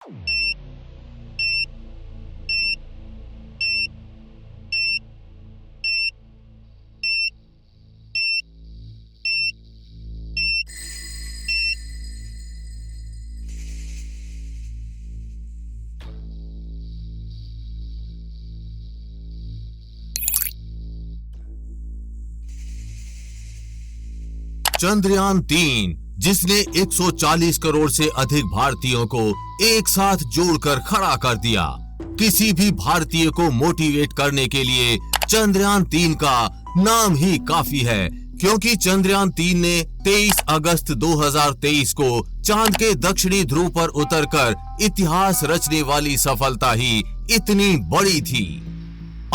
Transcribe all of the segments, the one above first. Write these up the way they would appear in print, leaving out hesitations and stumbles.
चंद्रयान-3 जिसने 140 करोड़ से अधिक भारतीयों को एक साथ जोड़कर खड़ा कर दिया। किसी भी भारतीय को मोटिवेट करने के लिए चंद्रयान-3 का नाम ही काफी है, क्योंकि चंद्रयान-3 ने 23 अगस्त 2023 को चांद के दक्षिणी ध्रुव पर उतरकर इतिहास रचने वाली सफलता ही इतनी बड़ी थी।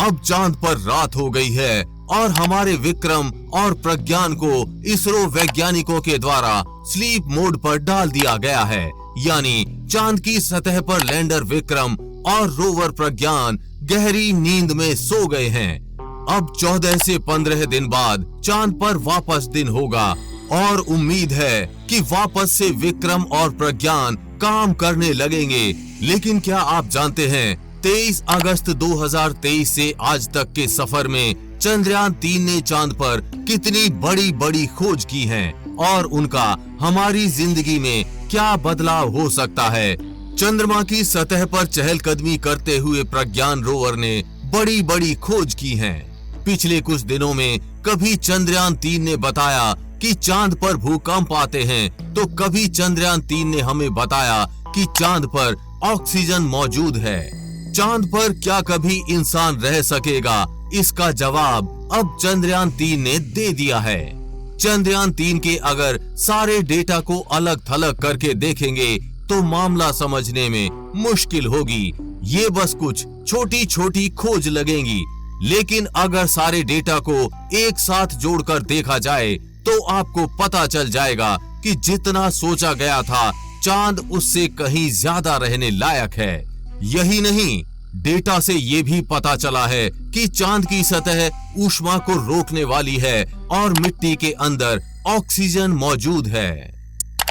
अब चांद पर रात हो गई है और हमारे विक्रम और प्रज्ञान को इसरो वैज्ञानिकों के द्वारा स्लीप मोड पर डाल दिया गया है, यानी चांद की सतह पर लैंडर विक्रम और रोवर प्रज्ञान गहरी नींद में सो गए हैं। अब 14 से 15 दिन बाद चांद पर वापस दिन होगा और उम्मीद है कि वापस से विक्रम और प्रज्ञान काम करने लगेंगे। लेकिन क्या आप जानते हैं 23 अगस्त 2023 से आज तक के सफर में चंद्रयान-3 ने चांद पर कितनी बड़ी बड़ी खोज की है और उनका हमारी जिंदगी में क्या बदलाव हो सकता है। चंद्रमा की सतह पर चहलकदमी करते हुए प्रज्ञान रोवर ने बड़ी बड़ी खोज की है। पिछले कुछ दिनों में कभी चंद्रयान-3 ने बताया कि चांद पर भूकंप आते हैं, तो कभी चंद्रयान-3 ने हमें बताया कि चांद पर ऑक्सीजन मौजूद है। चांद पर क्या कभी इंसान रह सकेगा, इसका जवाब अब चंद्रयान-3 ने दे दिया है। चंद्रयान-3 के अगर सारे डेटा को अलग थलग करके देखेंगे तो मामला समझने में मुश्किल होगी। ये बस कुछ छोटी छोटी खोज लगेंगी, लेकिन अगर सारे डेटा को एक साथ जोड़कर देखा जाए तो आपको पता चल जाएगा कि जितना सोचा गया था चांद उससे कहीं ज्यादा रहने लायक है। यही नहीं, डेटा से ये भी पता चला है कि चांद की सतह ऊष्मा को रोकने वाली है और मिट्टी के अंदर ऑक्सीजन मौजूद है।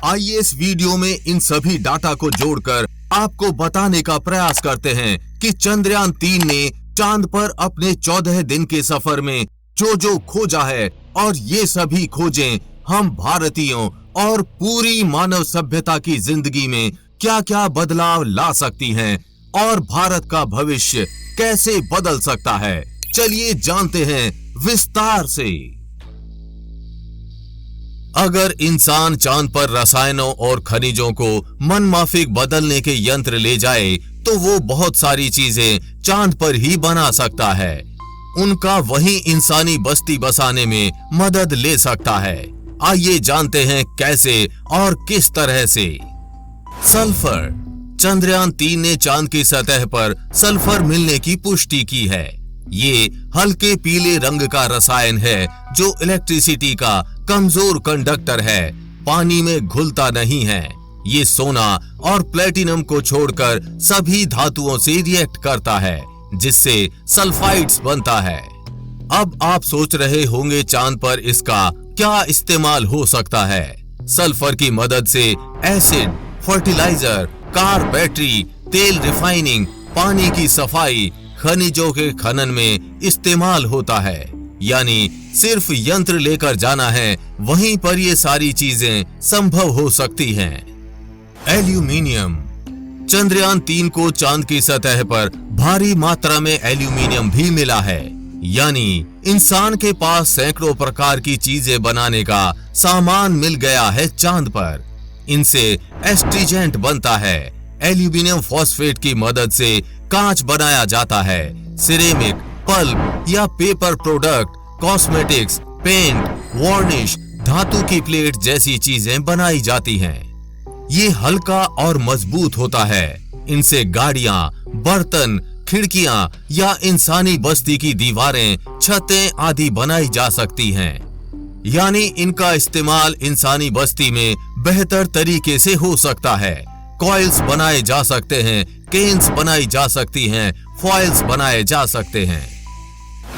आइए इस वीडियो में इन सभी डाटा को जोड़कर आपको बताने का प्रयास करते हैं कि चंद्रयान-3 ने चांद पर अपने 14 दिन के सफर में जो खोजा है, और ये सभी खोजें हम भारतीयों और पूरी मानव सभ्यता की जिंदगी में क्या क्या बदलाव ला सकती हैं और भारत का भविष्य कैसे बदल सकता है। चलिए जानते हैं विस्तार से। अगर इंसान चांद पर रसायनों और खनिजों को मनमाफिक बदलने के यंत्र ले जाए तो वो बहुत सारी चीजें चांद पर ही बना सकता है। उनका वहीं इंसानी बस्ती बसाने में मदद ले सकता है। आइए जानते हैं कैसे और किस तरह से। सल्फर। चंद्रयान-3 ने चांद की सतह पर सल्फर मिलने की पुष्टि की है। ये हल्के पीले रंग का रसायन है जो इलेक्ट्रिसिटी का कमजोर कंडक्टर है, पानी में घुलता नहीं है। ये सोना और प्लेटिनम को छोड़कर सभी धातुओं से रिएक्ट करता है, जिससे सल्फाइड्स बनता है। अब आप सोच रहे होंगे चांद पर इसका क्या इस्तेमाल हो सकता है। सल्फर की मदद से एसिड, फर्टिलाइजर, कार बैटरी, तेल रिफाइनिंग, पानी की सफाई, खनिजों के खनन में इस्तेमाल होता है। यानी सिर्फ यंत्र लेकर जाना है, वहीं पर ये सारी चीजें संभव हो सकती हैं। एल्यूमिनियम। चंद्रयान-3 को चांद की सतह पर भारी मात्रा में एल्यूमिनियम भी मिला है, यानी इंसान के पास सैकड़ों प्रकार की चीजें बनाने का सामान मिल गया है चांद पर। इनसे एस्ट्रीजेंट बनता है। एल्यूमिनियम फॉस्फेट की मदद से कांच बनाया जाता है। सिरेमिक, पल्प या paper product, cosmetics, paint, varnish, धातु की प्लेट जैसी चीजें बनाई जाती हैं। ये हल्का और मजबूत होता है। इनसे गाड़ियां, बर्तन, खिड़कियां या इंसानी बस्ती की दीवारें, छतें आदि बनाई जा सकती हैं। यानी इनका इस्तेमाल इंसानी बस्ती में बेहतर तरीके से हो सकता है। कॉइल्स बनाए जा सकते हैं, केन्स बनाई जा सकती हैं, फॉइल्स बनाए जा सकते हैं।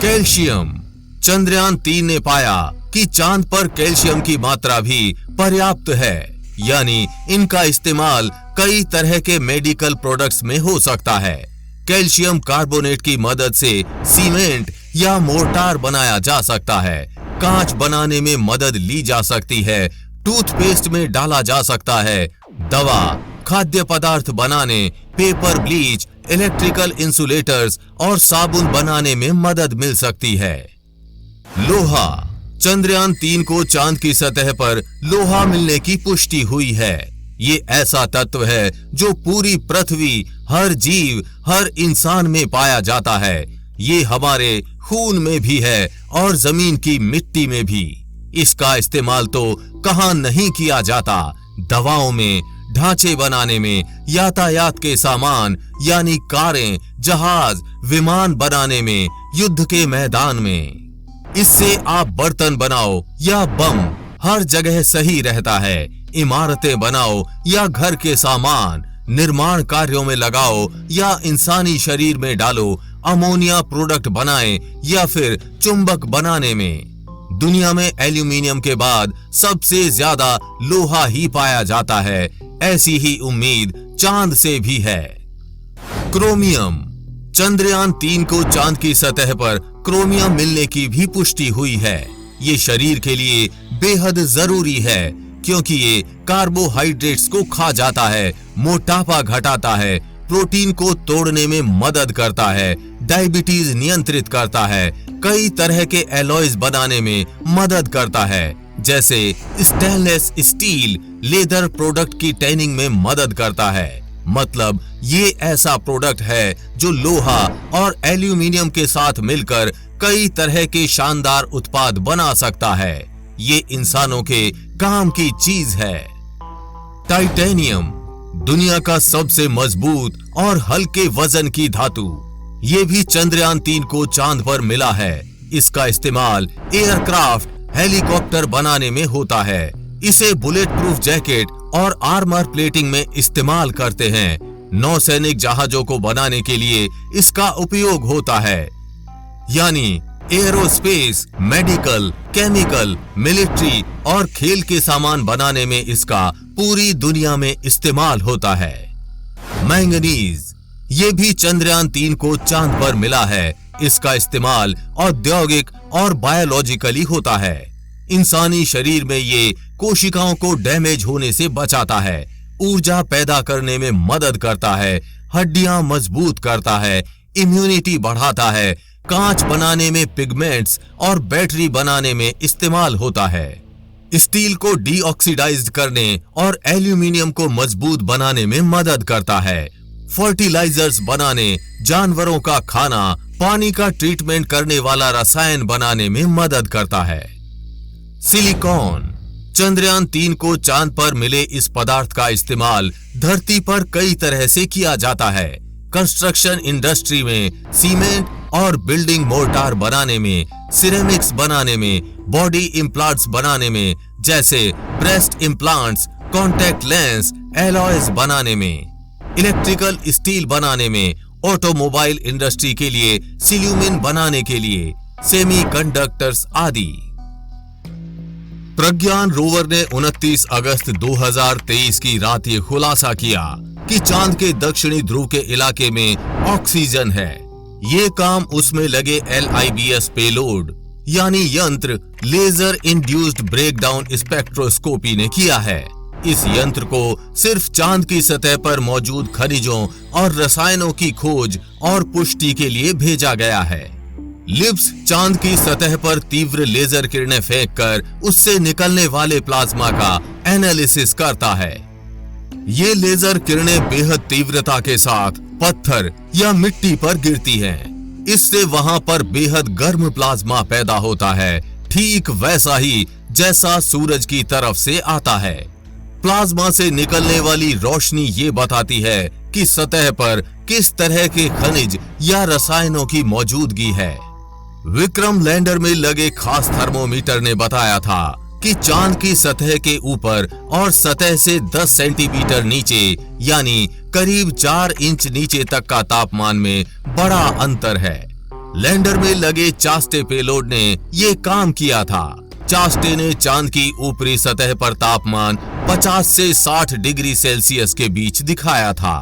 कैल्शियम। चंद्रयान-3 ने पाया कि चांद पर कैल्शियम की मात्रा भी पर्याप्त है, यानी इनका इस्तेमाल कई तरह के मेडिकल प्रोडक्ट्स में हो सकता है। कैल्शियम कार्बोनेट की मदद से सीमेंट या मोर्टार बनाया जा सकता है। कांच बनाने में मदद ली जा सकती है। टूथपेस्ट में डाला जा सकता है। दवा, खाद्य पदार्थ बनाने, पेपर ब्लीच, इलेक्ट्रिकल इंसुलेटर्स और साबुन बनाने में मदद मिल सकती है। लोहा, चंद्रयान 3 को चांद की सतह पर लोहा मिलने की पुष्टि हुई है। ये ऐसा तत्व है जो पूरी पृथ्वी, हर जीव, हर इंसान में पाया जाता है। ये हमारे खून में भी है और जमीन की मिट्टी में भी। इसका इस्तेमाल तो कहां नहीं किया जाता। दवाओं में, ढांचे बनाने में, यातायात के सामान यानी कारें, जहाज, विमान बनाने में, युद्ध के मैदान में। इससे आप बर्तन बनाओ या बम, हर जगह सही रहता है। इमारतें बनाओ या घर के सामान, निर्माण कार्यों में लगाओ या इंसानी शरीर में डालो, अमोनिया प्रोडक्ट बनाएं या फिर चुंबक बनाने में। दुनिया में एल्यूमीनियम के बाद सबसे ज्यादा लोहा ही पाया जाता है। ऐसी ही उम्मीद चांद से भी है। क्रोमियम, चंद्रयान 3 को चांद की सतह पर क्रोमियम मिलने की भी पुष्टि हुई है। ये शरीर के लिए बेहद जरूरी है क्योंकि ये कार्बोहाइड्रेट्स को खा जाता है, मोटापा घटाता है, प्रोटीन को तोड़ने में मदद करता है, डायबिटीज नियंत्रित करता है, कई तरह के एलॉयज बनाने में मदद करता है, जैसे स्टेनलेस स्टील, लेदर प्रोडक्ट की टैनिंग में मदद करता है। मतलब ये ऐसा प्रोडक्ट है जो लोहा और एल्यूमीनियम के साथ मिलकर कई तरह के शानदार उत्पाद बना सकता है। ये इंसानों के काम की चीज है। टाइटेनियम, दुनिया का सबसे मजबूत और हल्के वजन की धातु। ये भी चंद्रयान 3 को चांद पर मिला है। इसका इस्तेमाल एयरक्राफ्ट, हेलीकॉप्टर बनाने में होता है। इसे बुलेट प्रूफ जैकेट और आर्मर प्लेटिंग में इस्तेमाल करते हैं। नौसैनिक जहाजों को बनाने के लिए इसका उपयोग होता है। यानी एरोस्पेस, मेडिकल, केमिकल, मिलिट्री और खेल के सामान बनाने में इसका पूरी दुनिया में इस्तेमाल होता है। मैंगनीज, ये भी चंद्रयान 3 को चांद पर मिला है। इसका इस्तेमाल औद्योगिक और बायोलॉजिकली होता है। इंसानी शरीर में ये कोशिकाओं को डैमेज होने से बचाता है, ऊर्जा पैदा करने में मदद करता है, हड्डियां मजबूत करता है, इम्यूनिटी बढ़ाता है, कांच बनाने में, पिगमेंट्स और बैटरी बनाने में इस्तेमाल होता है। स्टील को डीऑक्सीडाइज्ड करने और एल्यूमीनियम को मजबूत बनाने में मदद करता है। फर्टिलाइजर्स बनाने, जानवरों का खाना, पानी का ट्रीटमेंट करने वाला रसायन बनाने में मदद करता है। सिलिकॉन, चंद्रयान 3 को चांद पर मिले इस पदार्थ का इस्तेमाल धरती पर कई तरह से किया जाता है। कंस्ट्रक्शन इंडस्ट्री में, सीमेंट और बिल्डिंग मोर्टार बनाने में, सिरेमिक्स बनाने में, बॉडी इम्प्लांट्स बनाने में, जैसे breast implants, contact lens, alloys बनाने में, इलेक्ट्रिकल स्टील बनाने में, ऑटोमोबाइल इंडस्ट्री के लिए सिल्यूमिन बनाने के लिए, सेमीकंडक्टर्स आदि। प्रज्ञान रोवर ने 29 अगस्त 2023 की रात ये खुलासा किया कि चांद के दक्षिणी ध्रुव के इलाके में ऑक्सीजन है। ये काम उसमें लगे LIBS पेलोड यानी यंत्र, लेजर इंड्यूस्ड ब्रेकडाउन स्पेक्ट्रोस्कोपी ने किया है। इस यंत्र को सिर्फ चांद की सतह पर मौजूद खनिजों और रसायनों की खोज और पुष्टि के लिए भेजा गया है। लिब्स चांद की सतह पर तीव्र लेजर किरणें फेंककर उससे निकलने वाले प्लाज्मा का एनालिसिस करता है। ये लेजर किरणें बेहद तीव्रता के साथ पत्थर या मिट्टी पर गिरती हैं। इससे वहां पर बेहद गर्म प्लाज्मा पैदा होता है, ठीक वैसा ही जैसा सूरज की तरफ से आता है। प्लाज्मा से निकलने वाली रोशनी ये बताती है कि सतह पर किस तरह के खनिज या रसायनों की मौजूदगी है। विक्रम लैंडर में लगे खास थर्मोमीटर ने बताया था कि चांद की सतह के ऊपर और सतह से 10 सेंटीमीटर नीचे यानी करीब 4 इंच नीचे तक का तापमान में बड़ा अंतर है। लैंडर में लगे चास्टे पेलोड ने ये काम किया था। चास्टे ने चांद की ऊपरी सतह पर तापमान 50 से 60 डिग्री सेल्सियस के बीच दिखाया था।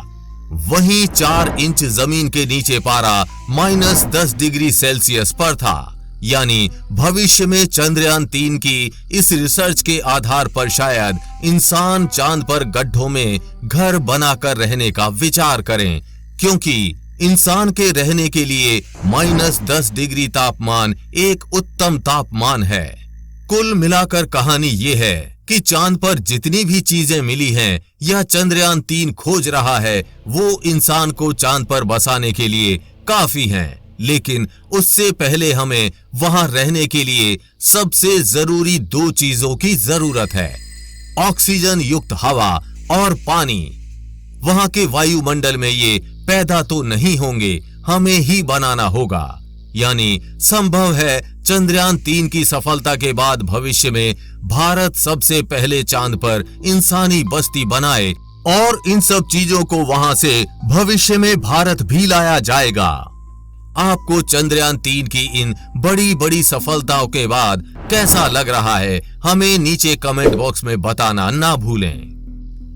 वहीं 4 इंच जमीन के नीचे पारा -10 डिग्री सेल्सियस पर था। यानी भविष्य में चंद्रयान 3 की इस रिसर्च के आधार पर शायद इंसान चांद पर गड्ढों में घर बनाकर रहने का विचार करें, क्योंकि इंसान के रहने के लिए -10 डिग्री तापमान एक उत्तम तापमान है। कुल मिलाकर कहानी ये है कि चांद पर जितनी भी चीजें मिली हैं या चंद्रयान 3 खोज रहा है वो इंसान को चांद पर बसाने के लिए काफी हैं। लेकिन उससे पहले हमें वहां रहने के लिए सबसे जरूरी 2 चीजों की जरूरत है, ऑक्सीजन युक्त हवा और पानी। वहां के वायुमंडल में ये पैदा तो नहीं होंगे, हमें ही बनाना होगा। यानी संभव है चंद्रयान 3 की सफलता के बाद भविष्य में भारत सबसे पहले चांद पर इंसानी बस्ती बनाए और इन सब चीजों को वहां से भविष्य में भारत भी लाया जाएगा। आपको चंद्रयान 3 की इन बड़ी बड़ी सफलताओं के बाद कैसा लग रहा है, हमें नीचे कमेंट बॉक्स में बताना ना भूलें।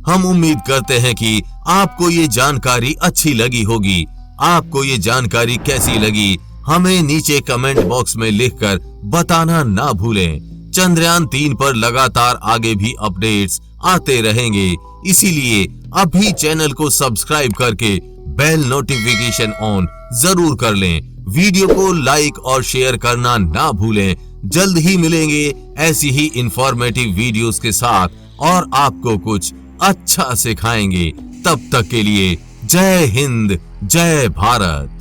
हम उम्मीद करते हैं कि आपको ये जानकारी अच्छी लगी होगी। आपको ये जानकारी कैसी लगी हमें नीचे कमेंट बॉक्स में लिखकर बताना ना भूलें। चंद्रयान 3 पर लगातार आगे भी अपडेट्स आते रहेंगे, इसीलिए अभी चैनल को सब्सक्राइब करके बेल नोटिफिकेशन ऑन जरूर कर लें। वीडियो को लाइक और शेयर करना ना भूलें। जल्द ही मिलेंगे ऐसी ही इंफॉर्मेटिव वीडियोस के साथ और आपको कुछ अच्छा सिखाएंगे। तब तक के लिए जय हिंद, जय भारत।